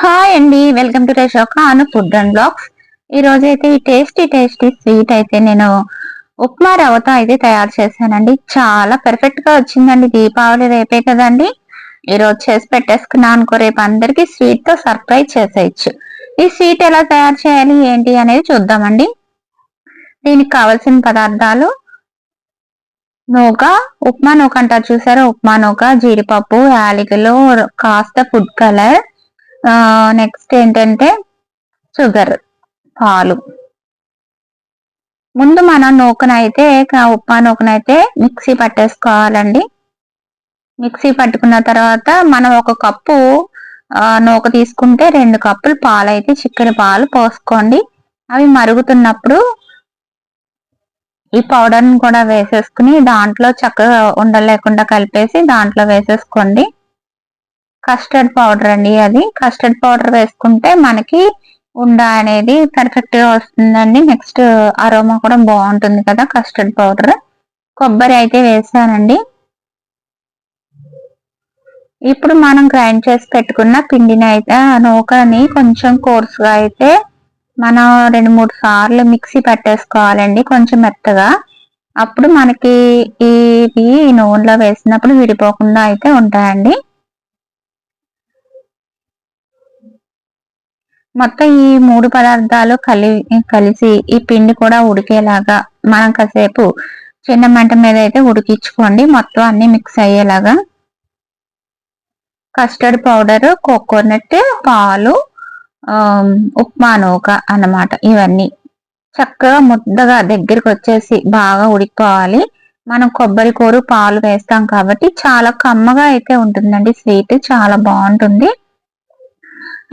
Hi అండి, welcome to రేషోక అను ఫుడ్ అండ్ బ్లాగ్స్. ఈ రోజు అయితే ఈ టేస్టీ స్వీట్ అయితే నేను ఉప్మా రవ్వతో అయితే తయారు చేశానండి. చాలా పర్ఫెక్ట్ గా వచ్చిందండి. దీపావళి రేపే కదండి. ఈ రోజు చేసి పెట్టేసుకున్నా అనుకో, రేపు అందరికి స్వీట్ తో సర్ప్రైజ్ చేసేయచ్చు. ఈ స్వీట్ ఎలా తయారు చేయాలి ఏంటి అనేది చూద్దామండి. దీనికి కావలసిన పదార్థాలు: నూక, ఉప్మా నూక అంటారు చూసారా, ఉప్మా నూక, జీడిపప్పు, యాలకులు, కాస్త ఫుడ్ కలర్, నెక్స్ట్ ఏంటంటే షుగర్, పాలు. ముందు మనం నూకనైతే ఉప్మా నూకనైతే మిక్సీ పట్టేసుకోవాలండి. మిక్సీ పట్టుకున్న తర్వాత మనం ఒక కప్పు నూక తీసుకుంటే 2 కప్పులు పాలు అయితే చిక్కని పాలు పోసుకోండి. అవి మరుగుతున్నప్పుడు ఈ పౌడర్ని కూడా వేసేసుకుని దాంట్లో చక్కగా ఉండలేకుండా కలిపేసి దాంట్లో వేసేసుకోండి. కస్టర్డ్ పౌడర్ అండి, అది కస్టర్డ్ పౌడర్ వేసుకుంటే మనకి ఉండ అనేది పర్ఫెక్ట్ గా వస్తుందండి. నెక్స్ట్ అరోమా కూడా బాగుంటుంది కదా కస్టర్డ్ పౌడర్. కొబ్బరి అయితే వేసానండి. ఇప్పుడు మనం గ్రైండ్ చేసి పెట్టుకున్న పిండిని అయితే నూకని కొంచెం కోర్సుగా అయితే మనం 2-3 సార్లు మిక్సీ పట్టేసుకోవాలండి, కొంచెం మెత్తగా. అప్పుడు మనకి ఇవి నూనెలో వేసినప్పుడు విడిపోకుండా అయితే ఉంటాయండి. మొత్తం ఈ 3 పదార్థాలు కలిసి ఈ పిండి కూడా ఉడికేలాగా మనం కాసేపు చిన్న మంట మీద అయితే ఉడికించుకోండి, మొత్తం అన్ని మిక్స్ అయ్యేలాగా. కస్టర్డ్ పౌడర్, కోకోనట్, పాలు, ఉప్మా నూక అన్నమాట. ఇవన్నీ చక్కగా ముద్దగా దగ్గరికి వచ్చేసి బాగా ఉడికిపోవాలి. మనం కొబ్బరి కూర పాలు వేస్తాం కాబట్టి చాలా కమ్మగా అయితే ఉంటుందండి. స్వీట్ చాలా బాగుంటుంది.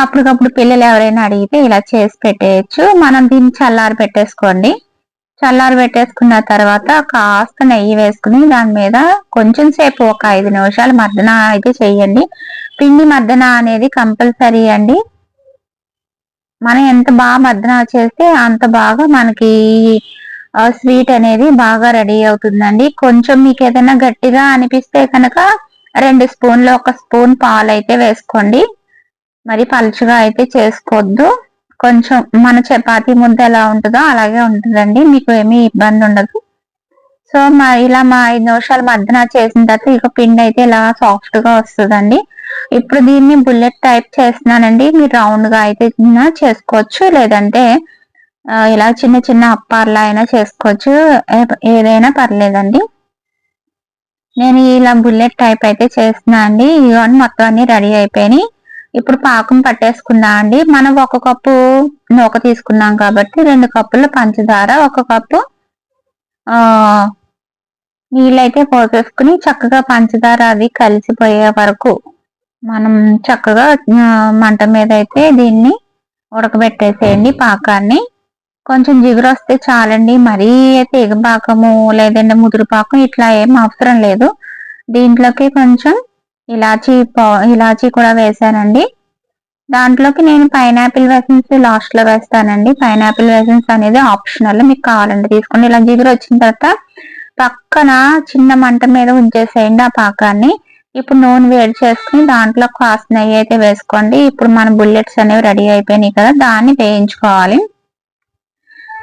అప్పటికప్పుడు పిల్లలు ఎవరైనా అడిగితే ఇలా చేసి పెట్టేయచ్చు. మనం దీన్ని చల్లారి పెట్టేసుకోండి. చల్లారి పెట్టేసుకున్న తర్వాత కాస్త నెయ్యి వేసుకుని దాని మీద కొంచెం సేపు ఒక 5 నిమిషాలు మర్దన అయితే చెయ్యండి. పిండి మర్దన అనేది కంపల్సరీ అండి. మనం ఎంత బాగా మర్దన చేస్తే అంత బాగా మనకి స్వీట్ అనేది బాగా రెడీ అవుతుందండి. కొంచెం మీకు ఏదైనా గట్టిగా అనిపిస్తే కనుక 2 స్పూన్లు 1 స్పూన్ పాలు అయితే వేసుకోండి. మరి పలుచగా అయితే చేసుకోవద్దు. కొంచెం మన చపాతీ ముద్ద ఎలా ఉంటుందో అలాగే ఉంటుందండి, మీకు ఏమీ ఇబ్బంది ఉండదు. సో ఇలా 5 నిమిషాలు మర్దన చేసిన తర్వాత ఇక పిండి అయితే ఇలా సాఫ్ట్ గా వస్తుందండి. ఇప్పుడు దీన్ని బుల్లెట్ టైప్ చేస్తున్నానండి. మీరు రౌండ్ గా అయితే చేసుకోవచ్చు, లేదంటే ఇలా చిన్న చిన్న అప్పార్లా అయినా చేసుకోవచ్చు, ఏదైనా పర్లేదండి. నేను ఇలా బుల్లెట్ టైప్ అయితే చేస్తున్నా అండి. ఇవన్నీ మొత్తం అన్ని రెడీ అయిపోయినాయి. ఇప్పుడు పాకం పట్టేసుకున్నా అండి. మనం 1 కప్పు నూక తీసుకున్నాం కాబట్టి 2 కప్పుల పంచదార, 1 కప్పు నీళ్ళైతే పోసేసుకుని చక్కగా పంచదార అది కలిసిపోయే వరకు మనం చక్కగా మంట మీద అయితే దీన్ని ఉడకబెట్టేసేయండి. పాకాన్ని కొంచెం జిగురు వస్తే చాలండి. మరీ తీగ పాకము లేదంటే ముదురు పాకం ఇట్లా ఏం అవసరం లేదు. దీంట్లోకి కొంచెం ఇలాచీ కూడా వేసానండి. దాంట్లోకి నేను పైనాపిల్ ఎసెన్స్ లాస్ట్ లో వేస్తానండి. పైనాపిల్ ఎసెన్స్ అనేది ఆప్షనల్, మీకు కావాలంటే తీసుకోండి. ఇలా జిగురు వచ్చిన తర్వాత పక్కన చిన్న మంట మీద ఉంచేసేయండి ఆ పాకాన్ని. ఇప్పుడు నూనె వేడి చేసుకుని దాంట్లో కాస్త నెయ్యి అయితే వేసుకోండి. ఇప్పుడు మన బుల్లెట్స్ అనేవి రెడీ అయిపోయినాయి కదా, దాన్ని వేయించుకోవాలి.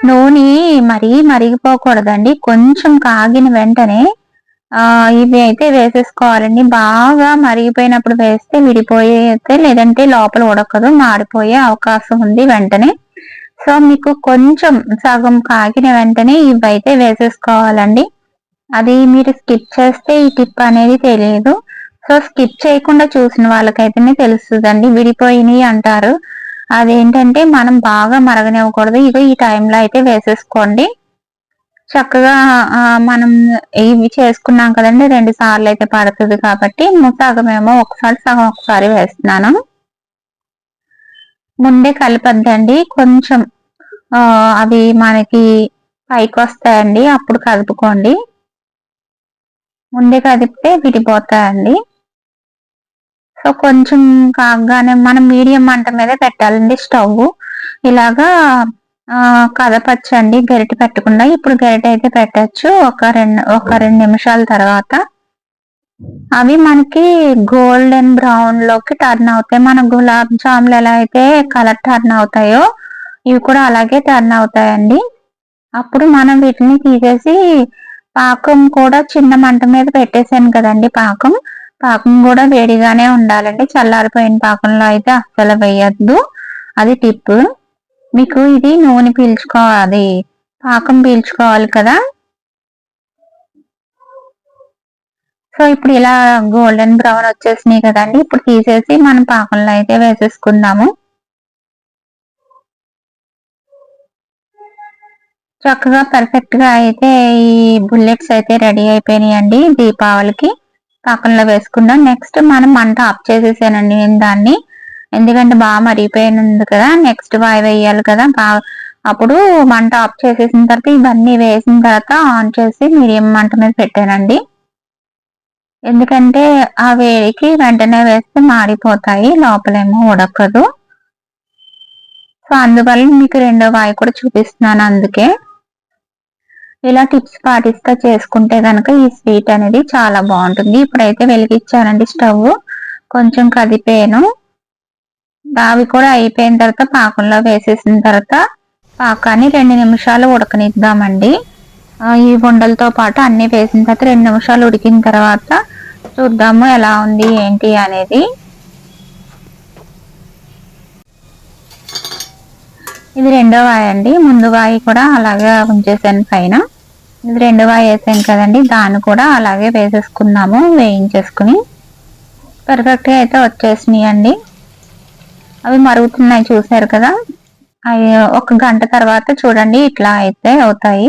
నూనె మరీ మరిగిపోకూడదండి. కొంచెం కాగిన వెంటనే ఇవి అయితే వేసేసుకోవాలండి. బాగా మరిగిపోయినప్పుడు వేస్తే విడిపోయేస్తే, లేదంటే లోపల ఉడకదు, మాడిపోయే అవకాశం ఉంది వెంటనే. సో మీకు కొంచెం సగం కాగిన వెంటనే ఇవి అయితే వేసేసుకోవాలండి. అది మీరు స్కిప్ చేస్తే ఈ టిప్ అనేది తెలియదు. సో స్కిప్ చేయకుండా చూసిన వాళ్ళకైతేనే తెలుస్తుందండి. విడిపోయినాయి అంటారు, అదేంటంటే మనం బాగా మరగనివ్వకూడదు. ఇక ఈ టైంలో అయితే వేసేసుకోండి. చక్కగా మనం ఇవి చేసుకున్నాం కదండి, 2 సార్లు అయితే పడుతుంది కాబట్టి సగమేమో ఒకసారి, సగం ఒకసారి వేస్తున్నాను. ముందే కలపద్దండి, కొంచెం అవి మనకి పైకి వస్తాయండి, అప్పుడు కలుపుకోండి. ముందే కదిపితే విడిపోతాయండి. సో కొంచెం కాగానే మనం మీడియం మంట మీద పెట్టాలండి స్టవ్. ఇలాగా కదపచ్చండి గరిటె పెట్టకుండా. ఇప్పుడు గరిటె అయితే పెట్టచ్చు ఒక 2 నిమిషాల తర్వాత. అవి మనకి గోల్డెన్ బ్రౌన్ లోకి టర్న్ అవుతాయి. మన గులాబ్ జాములు ఎలా అయితే కలర్ టర్న్ అవుతాయో ఇవి కూడా అలాగే టర్న్ అవుతాయండి. అప్పుడు మనం వీటిని తీసేసి పాకం కూడా చిన్న మంట మీద పెట్టేసాను కదండి. పాకం కూడా వేడిగానే ఉండాలండి. చల్లారిపోయిన పాకంలో అయితే అస్సలు వేయద్దు. అది టిప్. మీకు ఇది నూనె పీల్చుకోవాలి, పాకం పీల్చుకోవాలి కదా. సో ఇప్పుడు ఇలా గోల్డెన్ బ్రౌన్ వచ్చేసినాయి కదండి. ఇప్పుడు తీసేసి మనం పాకంలో అయితే వేసేసుకుందాము. చక్కగా పర్ఫెక్ట్ గా అయితే ఈ బుల్లెట్స్ అయితే రెడీ అయిపోయినాయండి. దీపావళికి పాకంలో వేసుకుందాం. నెక్స్ట్ మనం మంట ఆఫ్ చేసేసానండి నేను దాన్ని. ఎందుకంటే బాగా మరిగిపోయింది కదా, నెక్స్ట్ వాయి వేయాలి కదా. అప్పుడు మంట ఆఫ్ చేసేసిన తర్వాత ఇవన్నీ వేసిన తర్వాత ఆన్ చేసి మీడియం మంట మీద పెట్టానండి. ఎందుకంటే ఆ వేడికి వెంటనే వేస్తే మాడిపోతాయి, లోపలేమో ఉడకదు. సో అందువల్ల మీకు రెండో వాయి కూడా చూపిస్తున్నాను. అందుకే ఇలా టిప్స్ పాటిస్తా చేసుకుంటే కనుక ఈ స్వీట్ అనేది చాలా బాగుంటుంది. ఇప్పుడైతే వెలిగించానండి స్టవ్, కొంచెం కదిపాను. అవి కూడా అయిపోయిన తర్వాత పాకంలో వేసేసిన తర్వాత పాకాన్ని 2 నిమిషాలు ఉడకనిద్దామండి. ఈ ఉండలతో పాటు అన్ని వేసిన తర్వాత 2 నిమిషాలు ఉడికిన తర్వాత చూద్దాము ఎలా ఉంది ఏంటి అనేది. ఇది రెండో వాయి అండి. ముందు వాయి కూడా అలాగే ఉంచేసాను పైన. ఇది రెండో వాయి వేసాను కదండి, దాన్ని కూడా అలాగే వేసేసుకున్నాము. వేయించేసుకుని పర్ఫెక్ట్గా అయితే వచ్చేసినాయి అండి. అవి మరుగుతున్నాయి చూసారు కదా. అవి 1 గంట తర్వాత చూడండి ఇట్లా అయితే అవుతాయి.